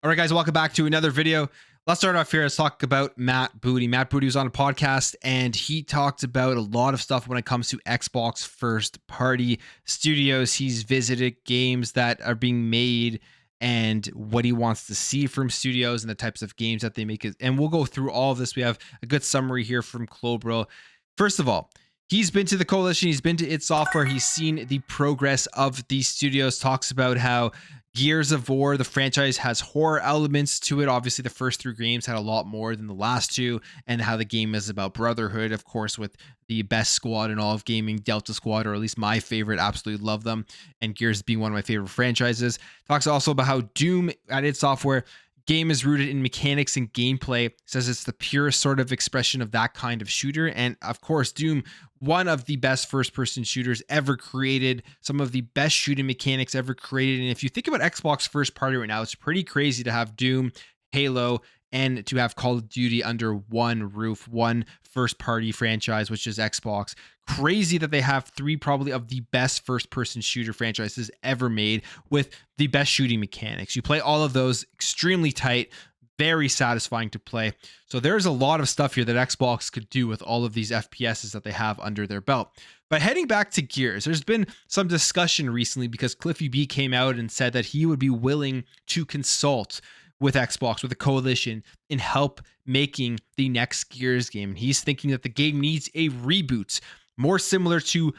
All right, guys, welcome back to another video. Let's start off here. Let's talk about Matt Booty. Matt Booty was on a podcast and he talked about a lot of stuff when it comes to Xbox first party studios. He's visited games that are being made and what he wants to see from studios and the types of games that they make. And we'll go through all of this. We have a good summary here from Clobro. First of all, he's been to the Coalition. He's been to id Software. He's seen the progress of these studios. Talks about how Gears of War, the franchise, has horror elements to it. Obviously, the first three games had a lot more than the last two, and how the game is about brotherhood, of course, with the best squad in all of gaming, Delta Squad, or at least my favorite. Absolutely love them. And Gears being one of my favorite franchises. Talks also about how Doom at id Software game is rooted in mechanics and gameplay. Says it's the purest sort of expression of that kind of shooter. And of course, Doom, one of the best first-person shooters ever created, some of the best shooting mechanics ever created. And if you think about Xbox first party right now, it's pretty crazy to have Doom, Halo, and to have Call of Duty under one roof, one first-party franchise, which is Xbox. Crazy that they have three probably of the best first-person shooter franchises ever made with the best shooting mechanics. You play all of those extremely tight, very satisfying to play. So there's a lot of stuff here that Xbox could do with all of these FPSs that they have under their belt. But heading back to Gears, there's been some discussion recently because Cliffy B came out and said that he would be willing to consult with Xbox, with the Coalition, in help making the next Gears game. He's thinking that the game needs a reboot, more similar to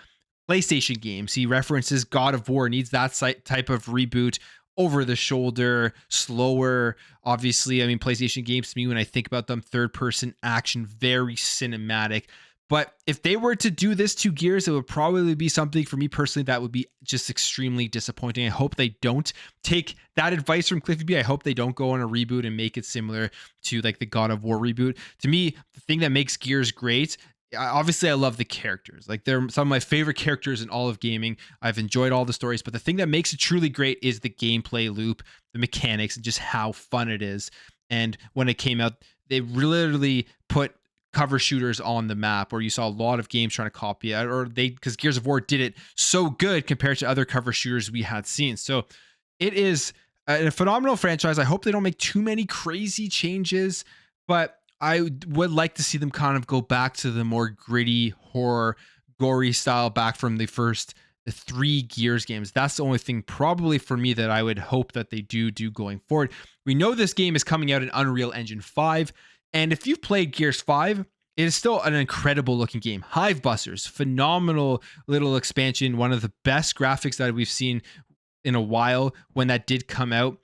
PlayStation games. He references God of War needs that type of reboot, over the shoulder, slower. Obviously, I mean, PlayStation games to me, when I think about them, third person action, very cinematic. But if they were to do this to Gears, it would probably be something for me personally that would be just extremely disappointing. I hope they don't take that advice from Cliffy B. I hope they don't go on a reboot and make it similar to like the God of War reboot. To me, the thing that makes Gears great, obviously I love the characters. Like, they're some of my favorite characters in all of gaming. I've enjoyed all the stories, but the thing that makes it truly great is the gameplay loop, the mechanics, and just how fun it is. And when it came out, they literally put cover shooters on the map, or you saw a lot of games trying to copy it, or because Gears of War did it so good compared to other cover shooters we had seen. So it is a phenomenal franchise. I hope they don't make too many crazy changes, but I would like to see them kind of go back to the more gritty, horror, gory style back from the first three Gears games. That's the only thing probably for me that I would hope that they do going forward. We know this game is coming out in Unreal Engine 5. And if you've played Gears 5, it is still an incredible looking game. Hive Busters, phenomenal little expansion. One of the best graphics that we've seen in a while when that did come out.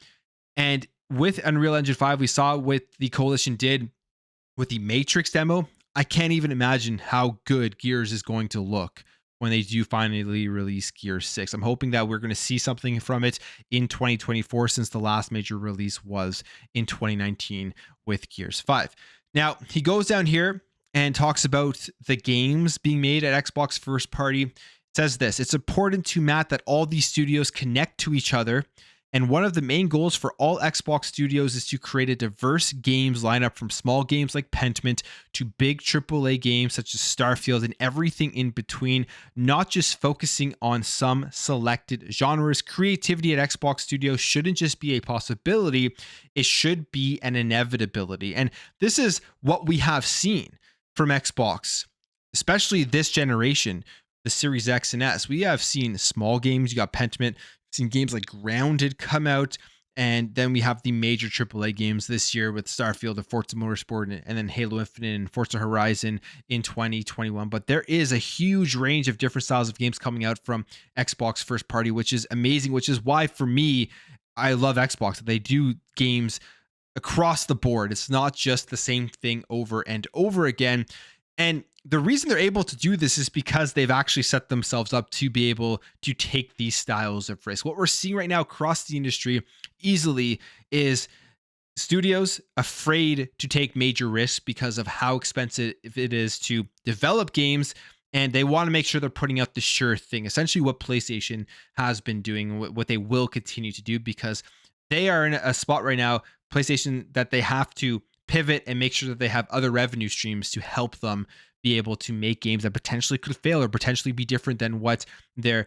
And with Unreal Engine 5, we saw what the Coalition did with the Matrix demo. I can't even imagine how good Gears is going to look when they do finally release Gears 6. I'm hoping that we're going to see something from it in 2024, since the last major release was in 2019 with Gears 5. Now, he goes down here and talks about the games being made at Xbox first party. It says this: it's important to Matt that all these studios connect to each other, and one of the main goals for all Xbox studios is to create a diverse games lineup, from small games like Pentiment to big AAA games such as Starfield and everything in between, not just focusing on some selected genres. Creativity at Xbox Studios shouldn't just be a possibility, it should be an inevitability. And this is what we have seen from Xbox, especially this generation, the Series X and S. We have seen small games. You got Pentiment, seen games like Grounded come out, and then we have the major AAA games this year with Starfield and Forza Motorsport, and then Halo Infinite and Forza Horizon in 2021. But there is a huge range of different styles of games coming out from Xbox first party, which is amazing, which is why for me, I love Xbox. They do games across the board. It's not just the same thing over and over again. And the reason they're able to do this is because they've actually set themselves up to be able to take these styles of risk. What we're seeing right now across the industry easily is studios afraid to take major risks because of how expensive it is to develop games, and they want to make sure they're putting out the sure thing, essentially what PlayStation has been doing, what they will continue to do, because they are in a spot right now, PlayStation, that they have to pivot and make sure that they have other revenue streams to help them be able to make games that potentially could fail or potentially be different than what their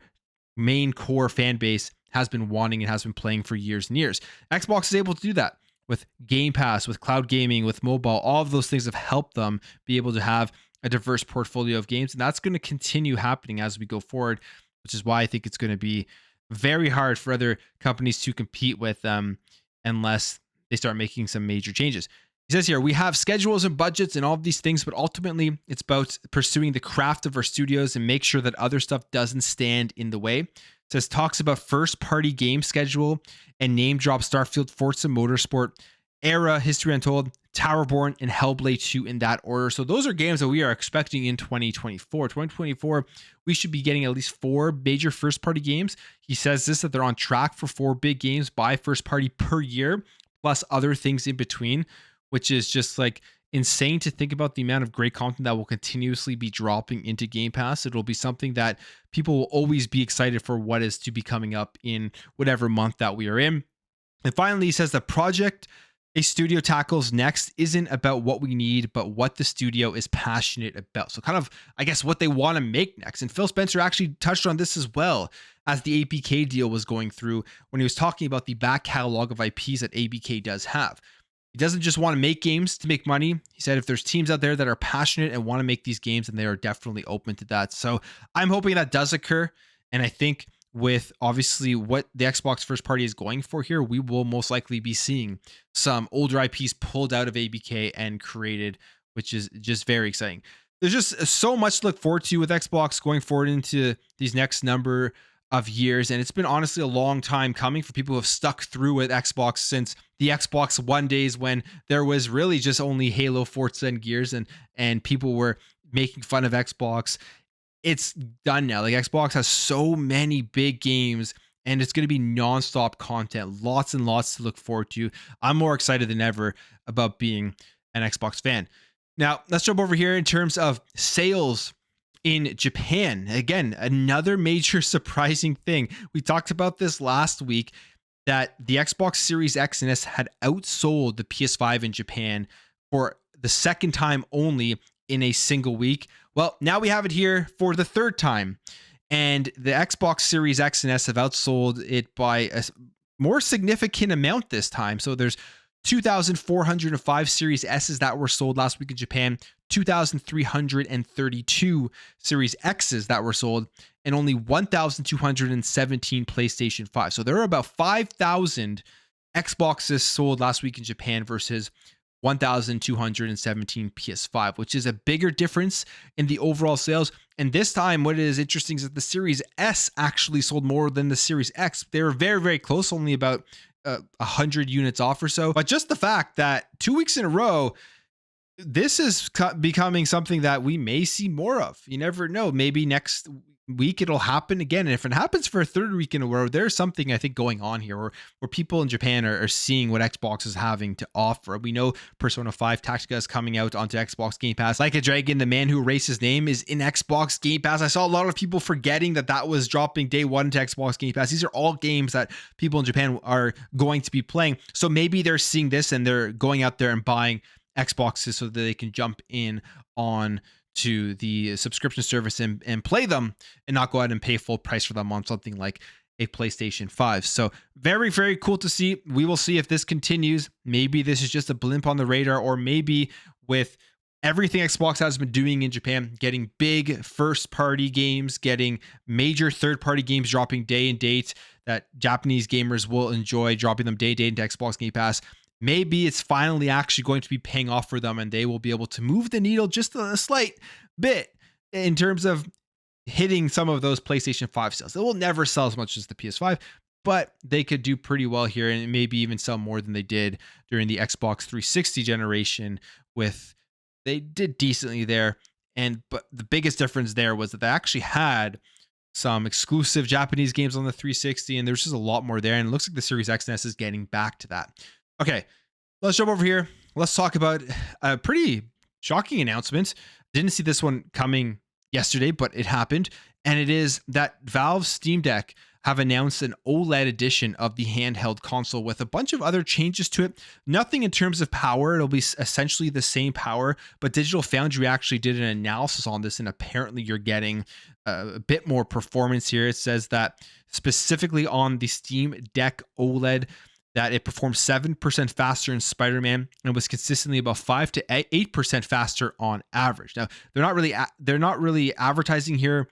main core fan base has been wanting and has been playing for years and years. Xbox is able to do that. with Game Pass, with cloud gaming, with mobile. All of those things have helped them be able to have a diverse portfolio of games. And that's going to continue happening as we go forward, which is why I think it's going to be very hard for other companies to compete with them unless they start making some major changes. He says here, we have schedules and budgets and all of these things, but ultimately it's about pursuing the craft of our studios and make sure that other stuff doesn't stand in the way. It says talks about first party game schedule and name drop Starfield, Forza Motorsport, Era, History Untold, Towerborn, and Hellblade 2 in that order. So those are games that we are expecting in 2024. 2024, we should be getting at least 4 major first party games. He says this, that they're on track for 4 big games by first party per year, plus other things in between, which is just like insane to think about the amount of great content that will continuously be dropping into Game Pass. It'll be something that people will always be excited for what is to be coming up in whatever month that we are in. And finally, he says the project a studio tackles next isn't about what we need, but what the studio is passionate about. So kind of, I guess, what they want to make next. And Phil Spencer actually touched on this as well as the ABK deal was going through when he was talking about the back catalog of IPs that ABK does have. He doesn't just want to make games to make money. He said if there's teams out there that are passionate and want to make these games, then they are definitely open to that. So I'm hoping that does occur. And I think with obviously what the Xbox first party is going for here, we will most likely be seeing some older IPs pulled out of ABK and created, which is just very exciting. There's just so much to look forward to with Xbox going forward into these next number of years. And it's been honestly a long time coming for people who have stuck through with Xbox since the Xbox One days, when there was really just only Halo, Forza, and Gears, and people were making fun of Xbox. It's done now. Like, Xbox has so many big games and it's going to be nonstop content, lots and lots to look forward to. I'm more excited than ever about being an Xbox fan. Now, let's jump over here in terms of sales in Japan. Again, another major surprising thing. We talked about this last week, that the Xbox Series X and S had outsold the PS5 in Japan for the second time only in a single week. Well, now we have it here for the third time, and the Xbox Series X and S have outsold it by a more significant amount this time. So there's 2,405 Series S's that were sold last week in Japan, 2,332 Series X's that were sold, and only 1,217 PlayStation 5. So there are about 5,000 Xboxes sold last week in Japan versus 1,217 PS5, which is a bigger difference in the overall sales. And this time, what is interesting is that the Series S actually sold more than the Series X. They were very, very close, only about 100 units off or so. But just the fact that 2 weeks in a row, this is becoming something that we may see more of. You never know. Maybe next week it'll happen again. And if it happens for a third week in a row, there's something I think going on here where people in Japan are seeing what Xbox is having to offer. We know Persona 5 Tactica is coming out onto Xbox Game Pass. Like a Dragon, The Man Who Erased His Name is in Xbox Game Pass. I saw a lot of people forgetting that was dropping day one to Xbox Game Pass. These are all games that people in Japan are going to be playing. So maybe they're seeing this and they're going out there and buying Xboxes so that they can jump in on to the subscription service and play them and not go out and pay full price for them on something like a PlayStation 5. So very, very cool to see. We will see if this continues. Maybe this is just a blimp on the radar, or maybe with everything Xbox has been doing in Japan, getting big first party games, getting major third party games dropping day and date that Japanese gamers will enjoy, dropping them day and date into Xbox Game Pass. Maybe it's finally actually going to be paying off for them and they will be able to move the needle just a slight bit in terms of hitting some of those PlayStation 5 sales. They will never sell as much as the PS5, but they could do pretty well here and maybe even sell more than they did during the Xbox 360 generation. They did decently there. But the biggest difference there was that they actually had some exclusive Japanese games on the 360, and there's just a lot more there. And it looks like the Series X and S is getting back to that. Okay, let's jump over here. Let's talk about a pretty shocking announcement. Didn't see this one coming yesterday, but it happened. And it is that Valve's Steam Deck have announced an OLED edition of the handheld console with a bunch of other changes to it. Nothing in terms of power. It'll be essentially the same power, but Digital Foundry actually did an analysis on this, and apparently you're getting a bit more performance here. It says that specifically on the Steam Deck OLED, that it performed 7% faster in Spider-Man and was consistently about 5 to 8% faster on average. Now, they're not really advertising here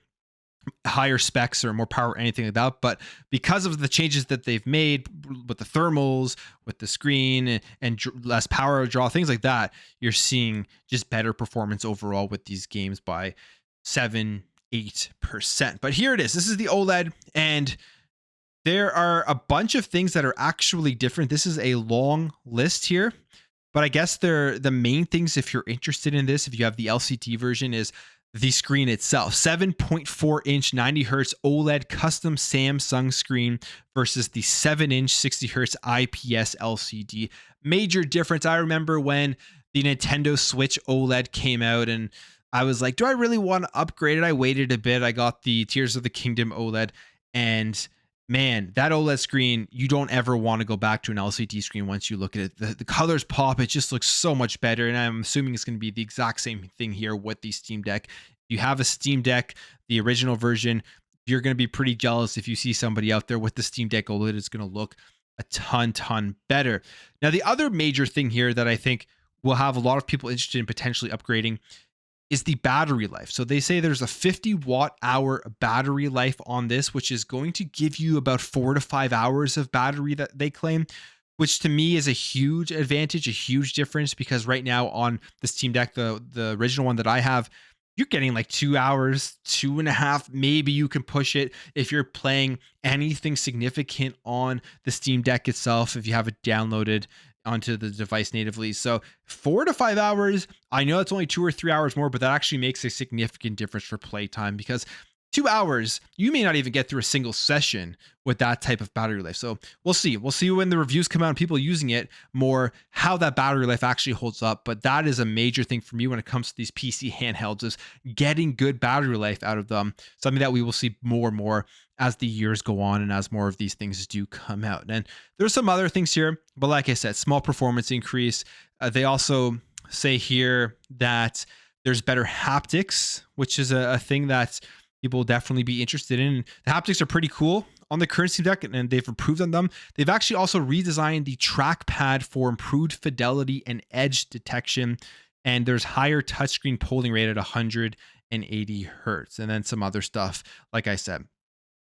higher specs or more power or anything like that, but because of the changes that they've made with the thermals, with the screen, and less power draw, things like that, you're seeing just better performance overall with these games by 7-8%. But here it is. This is the OLED, and there are a bunch of things that are actually different. This is a long list here, but I guess they're the main things, if you're interested in this, if you have the LCD version, is the screen itself. 7.4 inch 90 hertz OLED custom Samsung screen versus the 7 inch 60 hertz IPS LCD. Major difference. I remember when the Nintendo Switch OLED came out and I was like, do I really want to upgrade it? I waited a bit. I got the Tears of the Kingdom OLED, and man, that OLED screen, you don't ever want to go back to an LCD screen once you look at it. The colors pop. It just looks so much better. And I'm assuming it's going to be the exact same thing here with the Steam Deck. If you have a Steam Deck, the original version, you're going to be pretty jealous if you see somebody out there with the Steam Deck OLED. It's going to look a ton better. Now, the other major thing here that I think will have a lot of people interested in potentially upgrading is the battery life. So they say there's a 50 watt hour battery life on this, which is going to give you about 4 to 5 hours of battery, that they claim, which to me is a huge advantage, a huge difference, because right now on the Steam Deck, the original one that I have, you're getting like 2 hours, 2.5, maybe you can push it if you're playing anything significant on the Steam Deck itself, if you have it downloaded onto the device natively. So 4 to 5 hours, I know it's only 2 or 3 hours more, but that actually makes a significant difference for playtime, because 2 hours, you may not even get through a single session with that type of battery life. So we'll see. We'll see when the reviews come out and people using it more, how that battery life actually holds up. But that is a major thing for me when it comes to these PC handhelds, is getting good battery life out of them. Something that we will see more and more as the years go on and as more of these things do come out. And there's some other things here, but like I said, small performance increase. They also say here that there's better haptics, which is a thing that people will definitely be interested in. The haptics are pretty cool on the current Steam Deck, and they've improved on them. They've actually also redesigned the trackpad for improved fidelity and edge detection, and there's higher touchscreen polling rate at 180 hertz, and then some other stuff, like I said.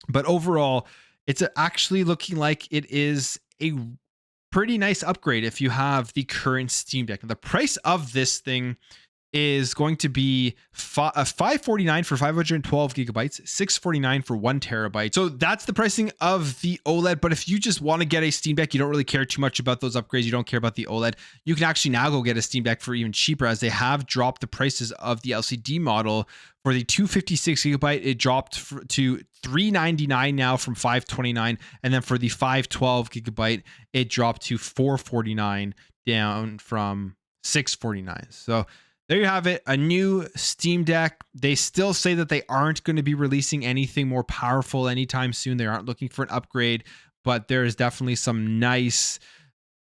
But overall, it's actually looking like it is a pretty nice upgrade if you have the current Steam Deck. And the price of this thing is going to be $549 for 512 gigabytes, $649 for 1 terabyte. So that's the pricing of the OLED. But if you just want to get a Steam Deck, you don't really care too much about those upgrades, you don't care about the OLED, you can actually now go get a Steam Deck for even cheaper, as they have dropped the prices of the LCD model. For the 256 gigabyte, it dropped to $399 now from $529, and then for the 512 gigabyte, it dropped to $449 down from $649. So there you have it, a new Steam Deck. They still say that they aren't going to be releasing anything more powerful anytime soon. They aren't looking for an upgrade, but there is definitely some nice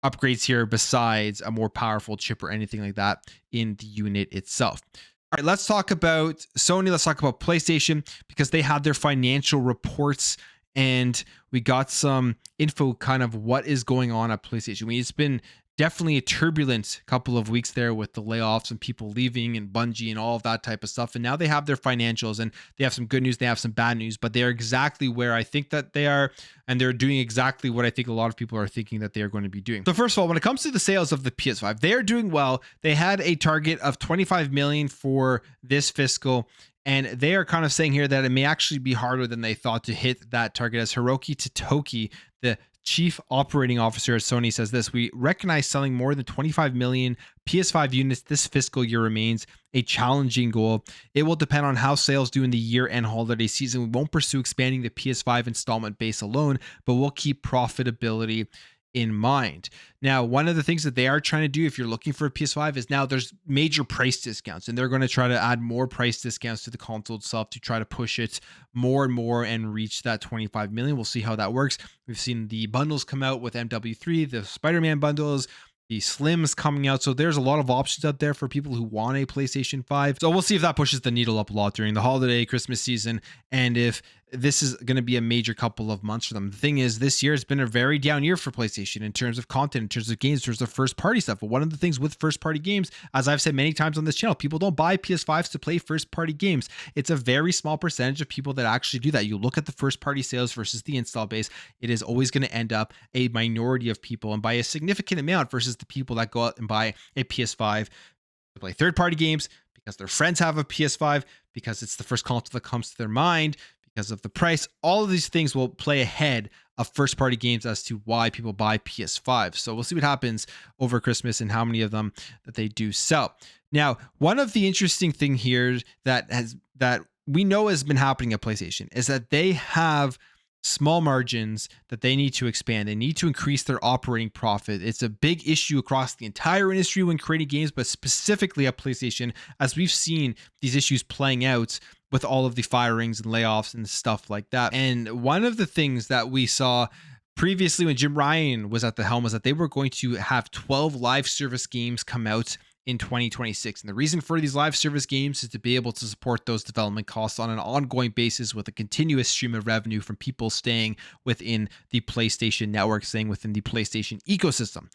upgrades here besides a more powerful chip or anything like that in the unit itself. All right, let's talk about Sony. Let's talk about PlayStation, because they had their financial reports and we got some info kind of what is going on at PlayStation. I mean, it's been definitely a turbulent couple of weeks there with the layoffs and people leaving and Bungie and all of that type of stuff. And now they have their financials, and they have some good news, they have some bad news, but they're exactly where I think that they are. And they're doing exactly what I think a lot of people are thinking that they are going to be doing. So first of all, when it comes to the sales of the PS5, they are doing well. They had a target of 25 million for this fiscal, and they are kind of saying here that it may actually be harder than they thought to hit that target. As Hiroki Totoki, the Chief Operating Officer at Sony, says this: we recognize selling more than 25 million PS5 units this fiscal year remains a challenging goal. It will depend on how sales do in the year-end holiday season. We won't pursue expanding the PS5 installment base alone, but we'll keep profitability in mind. Now, one of the things that they are trying to do, if you're looking for a PS5, is now there's major price discounts, and they're going to try to add more price discounts to the console itself to try to push it more and more and reach that 25 million. We'll see how that works. We've seen the bundles come out with MW3, the Spider-Man bundles, the Slims coming out. So there's a lot of options out there for people who want a PlayStation 5. So we'll see if that pushes the needle up a lot during the holiday, Christmas season. And if this is going to be a major couple of months for them. The thing is, this year has been a very down year for PlayStation in terms of content, in terms of games, in terms of first party stuff. But one of the things with first party games, as I've said many times on this channel, people don't buy PS5s to play first party games. It's a very small percentage of people that actually do that. You look at the first party sales versus the install base, it is always going to end up a minority of people, and by a significant amount, versus the people that go out and buy a PS5 to play third party games because their friends have a PS5, because it's the first console that comes to their mind, because of the price. All of these things will play ahead of first party games as to why people buy PS5. So we'll see what happens over Christmas and how many of them that they do sell. Now, one of the interesting thing here that we know has been happening at PlayStation is that they have small margins that they need to expand. They need to increase their operating profit. It's a big issue across the entire industry when creating games, but specifically at PlayStation, as we've seen these issues playing out with all of the firings and layoffs and stuff like that. And one of the things that we saw previously when Jim Ryan was at the helm was that they were going to have 12 live service games come out in 2026. And the reason for these live service games is to be able to support those development costs on an ongoing basis with a continuous stream of revenue from people staying within the PlayStation network, staying within the PlayStation ecosystem.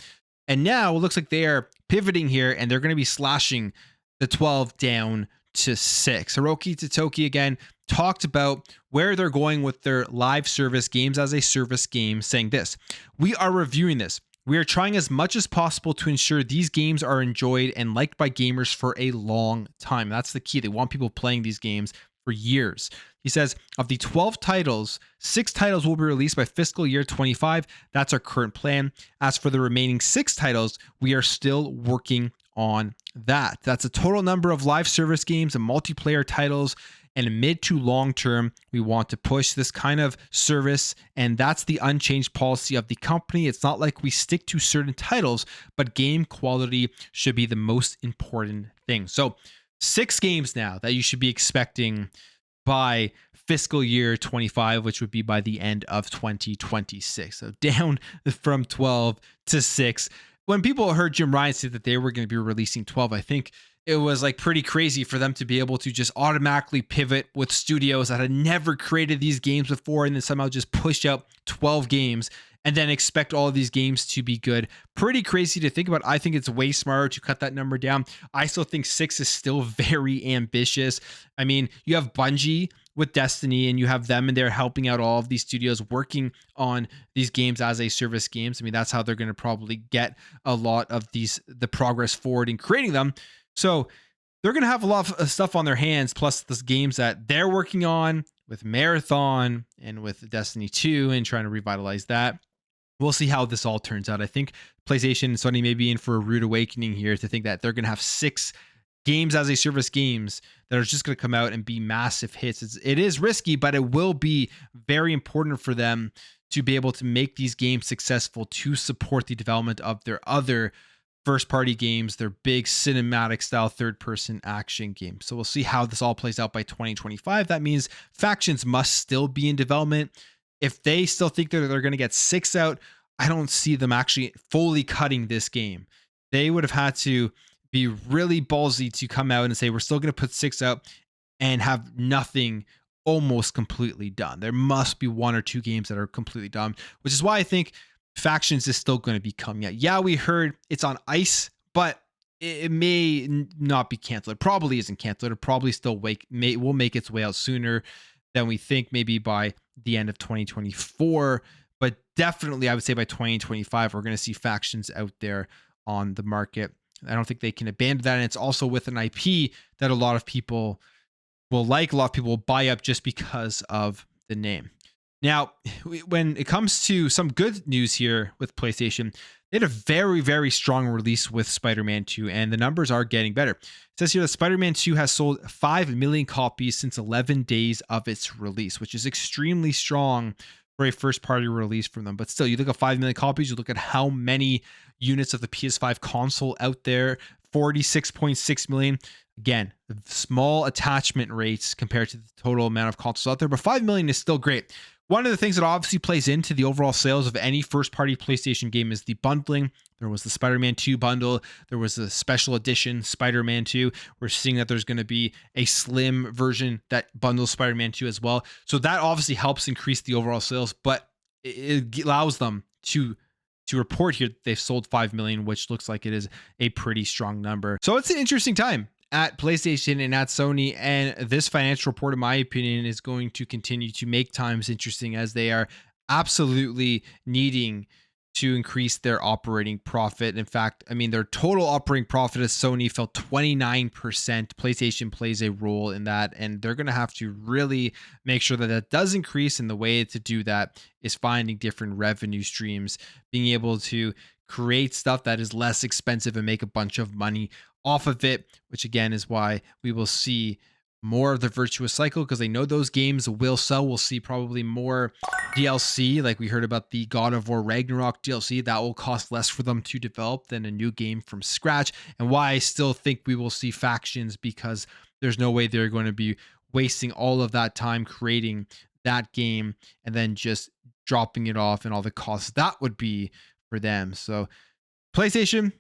And now it looks like they are pivoting here, and they're going to be slashing the 12 down to 6. Hiroki Totoki again talked about where they're going with their live service games as a service game, saying this: "We are reviewing this. We are trying as much as possible to ensure these games are enjoyed and liked by gamers for a long time." That's the key. They want people playing these games for years. He says, of the 12 titles, 6 titles will be released by fiscal year 25. That's our current plan. As for the remaining 6 titles, we are still working on that. That's a total number of live service games and multiplayer titles. And mid to long term, we want to push this kind of service, and that's the unchanged policy of the company. It's not like we stick to certain titles, but game quality should be the most important thing. So 6 games now that you should be expecting by fiscal year 25, which would be by the end of 2026. So down from 12 to 6. When people heard Jim Ryan say that they were going to be releasing 12, I think it was like pretty crazy for them to be able to just automatically pivot with studios that had never created these games before and then somehow just push out 12 games and then expect all of these games to be good. Pretty crazy to think about. I think it's way smarter to cut that number down. I still think 6 is still very ambitious. I mean, you have Bungie with Destiny, and you have them and they're helping out all of these studios working on these games as a service games. I mean, that's how they're going to probably get a lot of the progress forward in creating them. So they're going to have a lot of stuff on their hands, plus the games that they're working on with Marathon and with Destiny 2 and trying to revitalize that. We'll see how this all turns out. I think PlayStation and Sony may be in for a rude awakening here to think that they're going to have 6 games as a service games that are just going to come out and be massive hits. It is risky, but it will be very important for them to be able to make these games successful to support the development of their other first party games, their big cinematic style third person action games. So we'll see how this all plays out by 2025. That means Factions must still be in development. If they still think that they're going to get 6 out, I don't see them actually fully cutting this game. They would have had to be really ballsy to come out and say, we're still going to put 6 out and have nothing almost completely done. There must be 1 or 2 games that are completely done, which is why I think Factions is still going to be coming out. Yeah, we heard it's on ice, but it may not be canceled. It probably isn't canceled. It probably still will make its way out sooner than we think, maybe by the end of 2024. But definitely, I would say by 2025, we're going to see Factions out there on the market. I don't think they can abandon that. And it's also with an IP that a lot of people will like, a lot of people will buy up just because of the name. Now, when it comes to some good news here with PlayStation, they had a very, very strong release with Spider-Man 2, and the numbers are getting better. It says here that Spider-Man 2 has sold 5 million copies since 11 days of its release, which is extremely strong for a first-party release from them. But still, you look at 5 million copies, you look at how many units of the PS5 console out there, 46.6 million. Again, small attachment rates compared to the total amount of consoles out there, but 5 million is still great. One of the things that obviously plays into the overall sales of any first party PlayStation game is the bundling. There was the Spider-Man 2 bundle. There was a special edition Spider-Man 2. We're seeing that there's going to be a slim version that bundles Spider-Man 2 as well. So that obviously helps increase the overall sales, but it allows them to report here that they've sold 5 million, which looks like it is a pretty strong number. So it's an interesting time at PlayStation and at Sony, and this financial report, in my opinion, is going to continue to make times interesting as they are absolutely needing to increase their operating profit. In fact, I mean, their total operating profit as Sony fell 29%. PlayStation plays a role in that, and they're going to have to really make sure that that does increase. And the way to do that is finding different revenue streams, being able to create stuff that is less expensive and make a bunch of money off of it, which again is why we will see more of the virtuous cycle, because they know those games will sell. We'll see probably more DLC, like we heard about the God of War Ragnarok DLC. That will cost less for them to develop than a new game from scratch, and why I still think we will see factions, because there's no way they're going to be wasting all of that time creating that game and then just dropping it off and all the costs that would be for them. So PlayStation,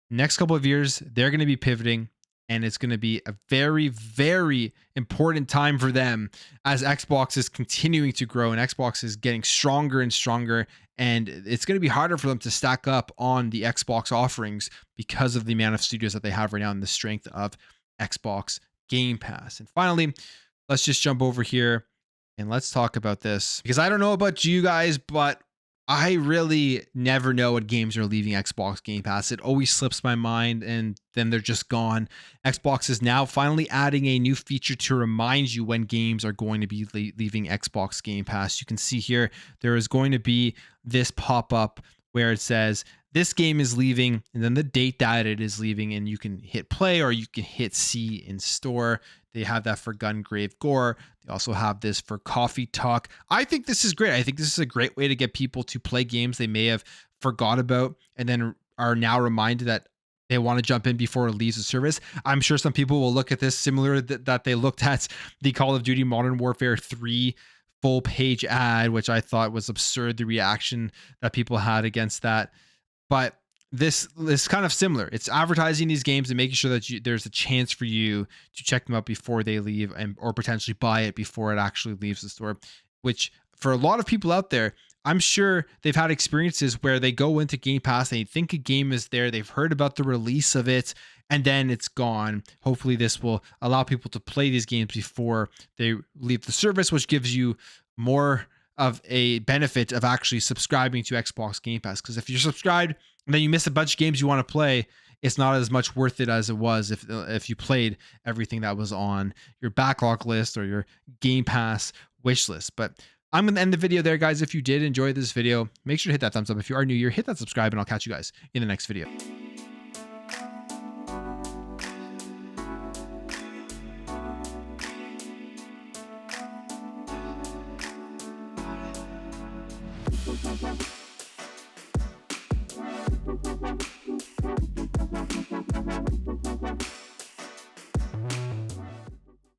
next couple of years, they're going to be pivoting, and it's going to be a very, very important time for them as Xbox is continuing to grow and Xbox is getting stronger and stronger. And it's going to be harder for them to stack up on the Xbox offerings because of the amount of studios that they have right now and the strength of Xbox Game Pass. And finally, let's just jump over here and let's talk about this, because I don't know about you guys, but I really never know what games are leaving Xbox Game Pass. It always slips my mind and then they're just gone. Xbox is now finally adding a new feature to remind you when games are going to be leaving Xbox Game Pass. You can see here, there is going to be this pop-up where it says, this game is leaving, and then the date that it is leaving, and you can hit play or you can hit C in store. They have that for Gungrave Gore. They also have this for Coffee Talk. I think this is great. I think this is a great way to get people to play games they may have forgot about and then are now reminded that they want to jump in before it leaves the service. I'm sure some people will look at this similar that they looked at the Call of Duty Modern Warfare 3 full page ad, which I thought was absurd, the reaction that people had against that. But this is kind of similar. It's advertising these games and making sure that there's a chance for you to check them out before they leave, and or potentially buy it before it actually leaves the store, which for a lot of people out there, I'm sure they've had experiences where they go into Game Pass, they think a game is there, they've heard about the release of it, and then it's gone. Hopefully this will allow people to play these games before they leave the service, which gives you more of a benefit of actually subscribing to Xbox Game Pass. Because if you're subscribed and then you miss a bunch of games you want to play, it's not as much worth it as it was if you played everything that was on your backlog list or your Game Pass wish list. But I'm going to end the video there, guys. If you did enjoy this video, make sure to hit that thumbs up. If you are new here, hit that subscribe, and I'll catch you guys in the next video.